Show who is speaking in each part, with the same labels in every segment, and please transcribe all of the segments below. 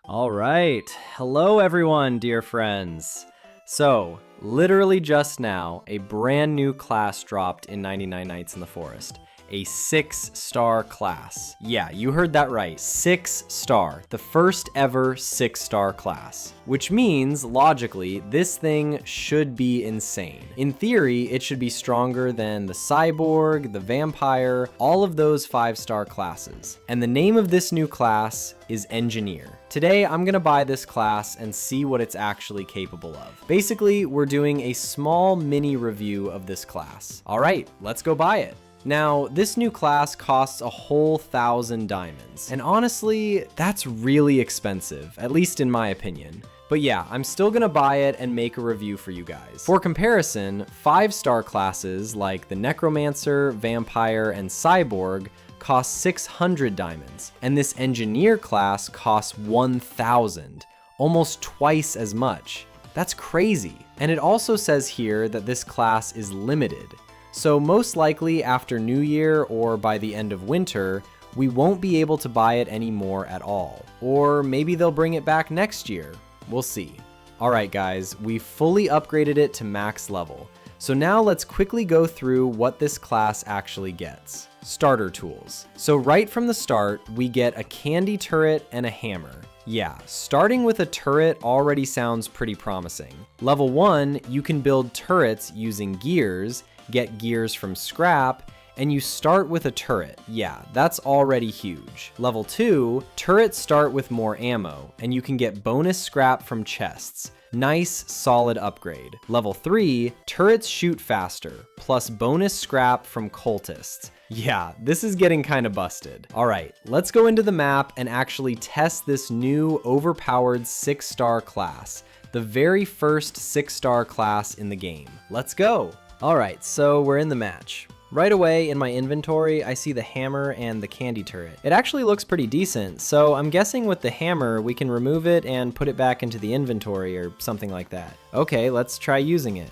Speaker 1: All right. Hello, everyone, dear friends. So, literally just now, a brand new class dropped in 99 Nights in the Forest. A 6-star class. Yeah, you heard that right. 6-star. The first ever 6-star class. Which means, logically, this thing should be insane. In theory, it should be stronger than the Cyborg, the Vampire, all of those 5-star classes. And the name of this new class is Engineer. Today, I'm gonna buy this class and see what it's actually capable of. Basically, we're doing a small mini review of this class. All right, let's go buy it. Now, this new class costs a whole 1,000 diamonds, and honestly, that's really expensive, at least in my opinion. But yeah, I'm still gonna buy it and make a review for you guys. For comparison, 5-star classes like the Necromancer, Vampire, and Cyborg cost 600 diamonds, and this Engineer class costs 1,000, almost twice as much. That's crazy. And it also says here that this class is limited. So most likely after New Year or by the end of winter, we won't be able to buy it anymore at all. Or maybe they'll bring it back next year. We'll see. Alright guys, we fully upgraded it to max level. So now let's quickly go through what this class actually gets. Starter tools. So right from the start, we get a candy turret and a hammer. Yeah, starting with a turret already sounds pretty promising. Level 1, you can build turrets using gears, get gears from scrap, and you start with a turret. Yeah, that's already huge. Level 2, turrets start with more ammo, and you can get bonus scrap from chests. Nice, solid upgrade. Level 3, turrets shoot faster, plus bonus scrap from cultists. Yeah, this is getting kinda busted. Alright, let's go into the map and actually test this new overpowered 6-star class. The very first 6-star class in the game. Let's go! Alright, so we're in the match. Right away in my inventory, I see the hammer and the candy turret. It actually looks pretty decent, so I'm guessing with the hammer, we can remove it and put it back into the inventory or something like that. Okay, let's try using it.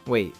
Speaker 1: Wait,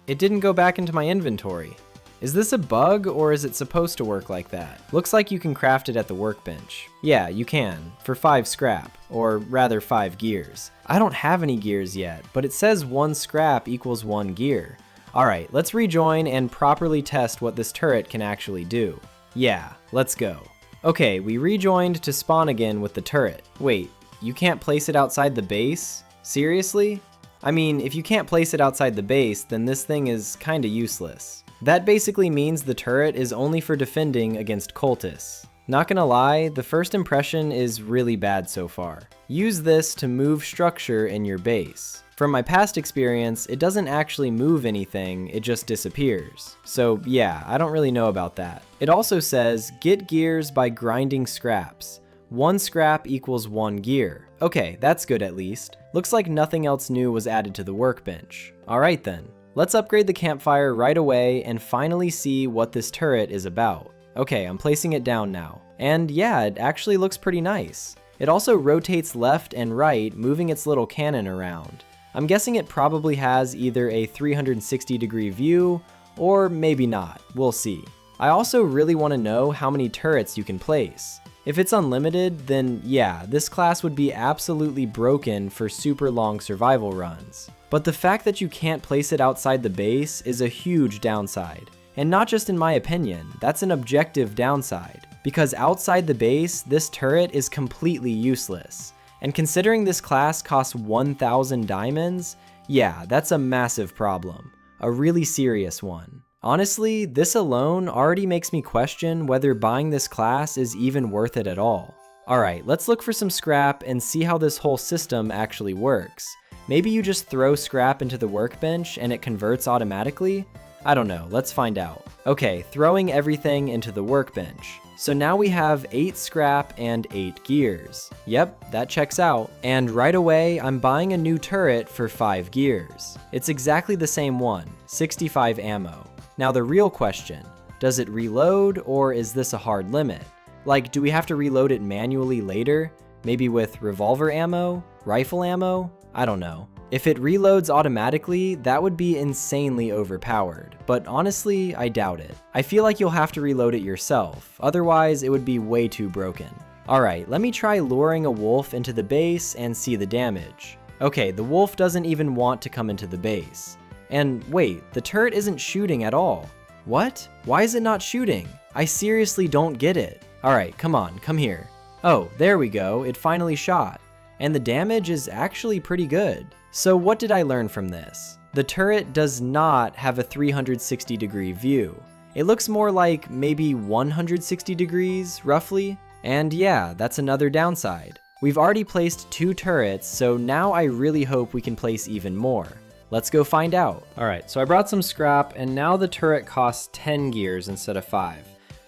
Speaker 1: it didn't go back into my inventory. Is this a bug or is it supposed to work like that? Looks like you can craft it at the workbench. Yeah, you can, for 5 scrap, or rather 5 gears. I don't have any gears yet, but it says 1 scrap equals 1 gear. Alright, let's rejoin and properly test what this turret can actually do. Yeah, let's go. Okay, we rejoined to spawn again with the turret. Wait, you can't place it outside the base? Seriously? I mean, if you can't place it outside the base, then this thing is kinda useless. That basically means the turret is only for defending against cultists. Not gonna lie, the first impression is really bad so far. Use this to move structure in your base. From my past experience, it doesn't actually move anything, it just disappears. So yeah, I don't really know about that. It also says, get gears by grinding scraps. 1 scrap equals 1 gear. Okay, that's good at least. Looks like nothing else new was added to the workbench. Alright then, let's upgrade the campfire right away and finally see what this turret is about. Okay, I'm placing it down now. And yeah, it actually looks pretty nice. It also rotates left and right, moving its little cannon around. I'm guessing it probably has either a 360-degree view, or maybe not. We'll see. I also really want to know how many turrets you can place. If it's unlimited, then yeah, this class would be absolutely broken for super long survival runs. But the fact that you can't place it outside the base is a huge downside. And not just in my opinion, that's an objective downside. Because outside the base, this turret is completely useless. And considering this class costs 1,000 diamonds, yeah, that's a massive problem. A really serious one. Honestly, this alone already makes me question whether buying this class is even worth it at all. Alright, let's look for some scrap and see how this whole system actually works. Maybe you just throw scrap into the workbench and it converts automatically? I don't know, let's find out. Okay, throwing everything into the workbench. So now we have 8 scrap and 8 gears. Yep, that checks out. And right away, I'm buying a new turret for 5 gears. It's exactly the same one, 65 ammo. Now the real question, does it reload or is this a hard limit? Like, do we have to reload it manually later? Maybe with revolver ammo? Rifle ammo? I don't know. If it reloads automatically, that would be insanely overpowered, but honestly, I doubt it. I feel like you'll have to reload it yourself, otherwise it would be way too broken. Alright, let me try luring a wolf into the base and see the damage. Okay, the wolf doesn't even want to come into the base. And wait, the turret isn't shooting at all. What? Why is it not shooting? I seriously don't get it. Alright, come on, come here. Oh, there we go, it finally shot. And the damage is actually pretty good. So what did I learn from this? The turret does not have a 360-degree view. It looks more like maybe 160 degrees, roughly. And yeah, that's another downside. We've already placed 2 turrets, so now I really hope we can place even more. Let's go find out. Alright, so I brought some scrap, and now the turret costs 10 gears instead of 5.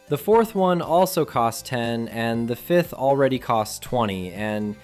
Speaker 1: The 4th one also costs 10, and the 5th already costs 20, and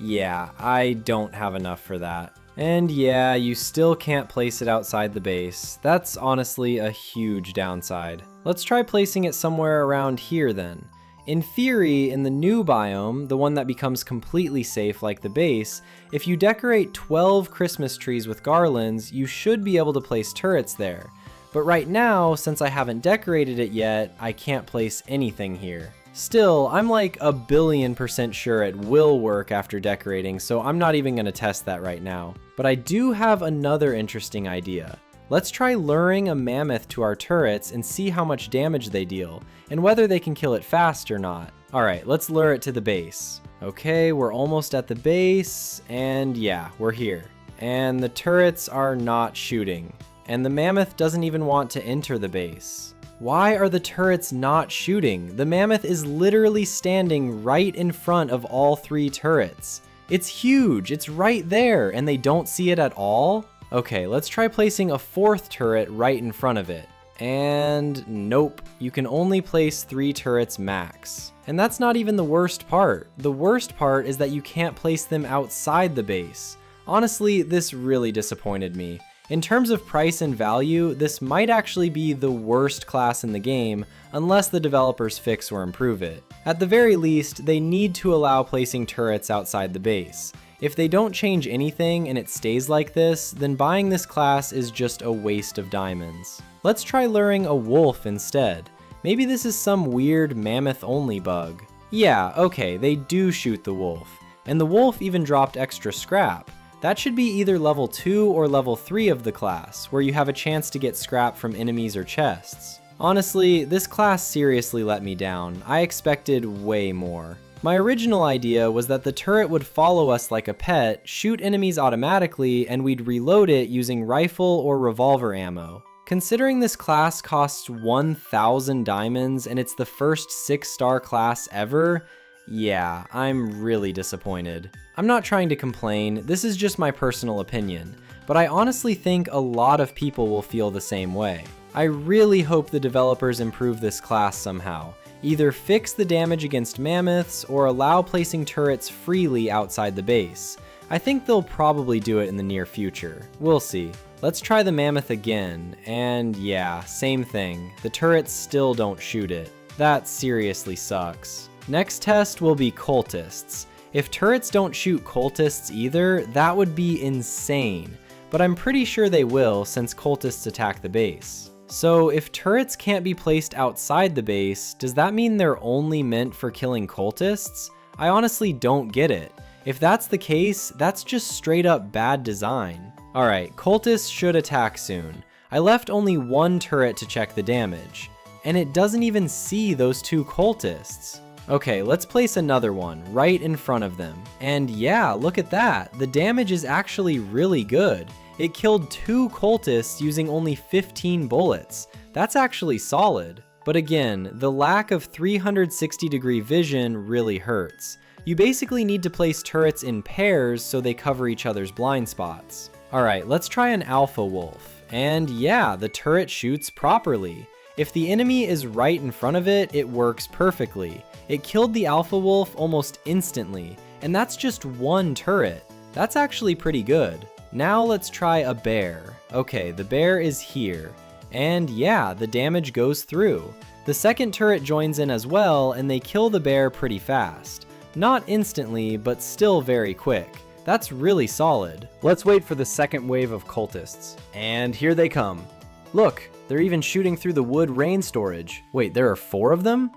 Speaker 1: yeah, I don't have enough for that. And yeah, you still can't place it outside the base. That's honestly a huge downside. Let's try placing it somewhere around here then. In theory, in the new biome, the one that becomes completely safe like the base, if you decorate 12 Christmas trees with garlands, you should be able to place turrets there. But right now, since I haven't decorated it yet, I can't place anything here. Still, I'm like 1,000,000,000% sure it will work after decorating, so I'm not even going to test that right now. But I do have another interesting idea. Let's try luring a mammoth to our turrets and see how much damage they deal, and whether they can kill it fast or not. Alright, let's lure it to the base. Okay, we're almost at the base, and yeah, we're here. And the turrets are not shooting. And the mammoth doesn't even want to enter the base. Why are the turrets not shooting? The mammoth is literally standing right in front of all 3 turrets. It's huge, it's right there, and they don't see it at all? Okay, let's try placing a 4th turret right in front of it. And nope, you can only place 3 turrets max. And that's not even the worst part. The worst part is that you can't place them outside the base. Honestly, this really disappointed me. In terms of price and value, this might actually be the worst class in the game unless the developers fix or improve it. At the very least, they need to allow placing turrets outside the base. If they don't change anything and it stays like this, then buying this class is just a waste of diamonds. Let's try luring a wolf instead. Maybe this is some weird mammoth-only bug. Yeah, okay, they do shoot the wolf. And the wolf even dropped extra scrap. That should be either level 2 or level 3 of the class, where you have a chance to get scrap from enemies or chests. Honestly, this class seriously let me down. I expected way more. My original idea was that the turret would follow us like a pet, shoot enemies automatically, and we'd reload it using rifle or revolver ammo. Considering this class costs 1,000 diamonds and it's the first 6-star class ever, yeah, I'm really disappointed. I'm not trying to complain, this is just my personal opinion, but I honestly think a lot of people will feel the same way. I really hope the developers improve this class somehow. Either fix the damage against mammoths or allow placing turrets freely outside the base. I think they'll probably do it in the near future. We'll see. Let's try the mammoth again, and yeah, same thing. The turrets still don't shoot it. That seriously sucks. Next test will be cultists. If turrets don't shoot cultists either, that would be insane. But I'm pretty sure they will since cultists attack the base. So if turrets can't be placed outside the base, does that mean they're only meant for killing cultists? I honestly don't get it. If that's the case, that's just straight up bad design. Alright, cultists should attack soon. I left only 1 turret to check the damage. And it doesn't even see those 2 cultists. Okay, let's place another one right in front of them. And yeah, look at that. The damage is actually really good. It killed 2 cultists using only 15 bullets. That's actually solid. But again, the lack of 360-degree vision really hurts. You basically need to place turrets in pairs so they cover each other's blind spots. Alright, let's try an alpha wolf. And yeah, the turret shoots properly. If the enemy is right in front of it, it works perfectly. It killed the alpha wolf almost instantly, and that's just 1 turret. That's actually pretty good. Now let's try a bear. Okay, the bear is here. And yeah, the damage goes through. The second turret joins in as well, and they kill the bear pretty fast. Not instantly, but still very quick. That's really solid. Let's wait for the second wave of cultists. And here they come. Look, they're even shooting through the wood rain storage. Wait, there are 4 of them?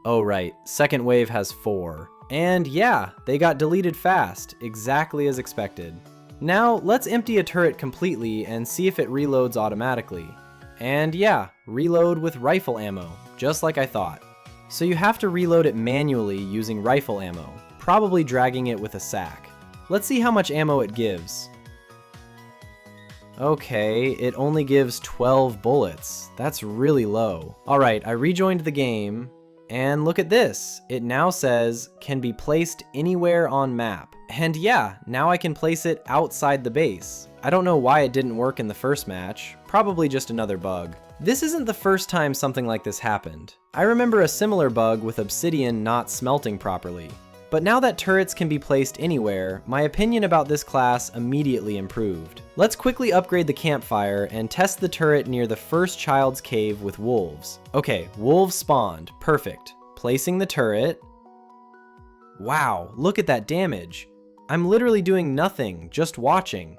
Speaker 1: Oh right, second wave has 4. And yeah, they got deleted fast, exactly as expected. Now let's empty a turret completely and see if it reloads automatically. And yeah, reload with rifle ammo, just like I thought. So you have to reload it manually using rifle ammo, probably dragging it with a sack. Let's see how much ammo it gives. Okay, it only gives 12 bullets. That's really low. Alright, I rejoined the game, and look at this. It now says, can be placed anywhere on map. And yeah, now I can place it outside the base. I don't know why it didn't work in the first match, probably just another bug. This isn't the first time something like this happened. I remember a similar bug with obsidian not smelting properly. But now that turrets can be placed anywhere, my opinion about this class immediately improved. Let's quickly upgrade the campfire and test the turret near the first child's cave with wolves. Okay, wolves spawned, perfect. Placing the turret. Wow, look at that damage. I'm literally doing nothing, just watching.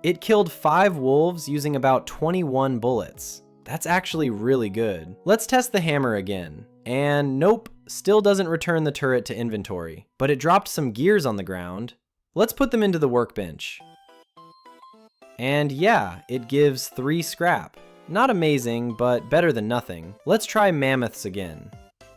Speaker 1: It killed 5 wolves using about 21 bullets. That's actually really good. Let's test the hammer again. And nope, still doesn't return the turret to inventory. But it dropped some gears on the ground. Let's put them into the workbench. And yeah, it gives 3 scrap. Not amazing, but better than nothing. Let's try mammoths again.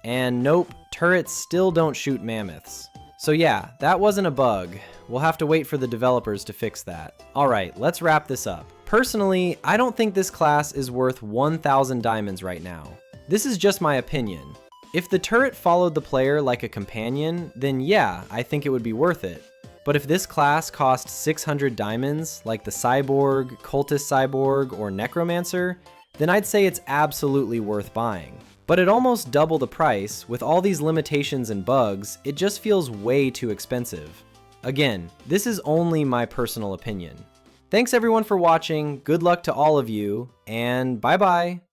Speaker 1: And nope, turrets still don't shoot mammoths. So yeah, that wasn't a bug. We'll have to wait for the developers to fix that. Alright, let's wrap this up. Personally, I don't think this class is worth 1,000 diamonds right now. This is just my opinion. If the turret followed the player like a companion, then yeah, I think it would be worth it. But if this class cost 600 diamonds, like the Cyborg, Cultist Cyborg, or Necromancer, then I'd say it's absolutely worth buying. But at almost double the price, with all these limitations and bugs, it just feels way too expensive. Again, this is only my personal opinion. Thanks everyone for watching, good luck to all of you, and bye bye!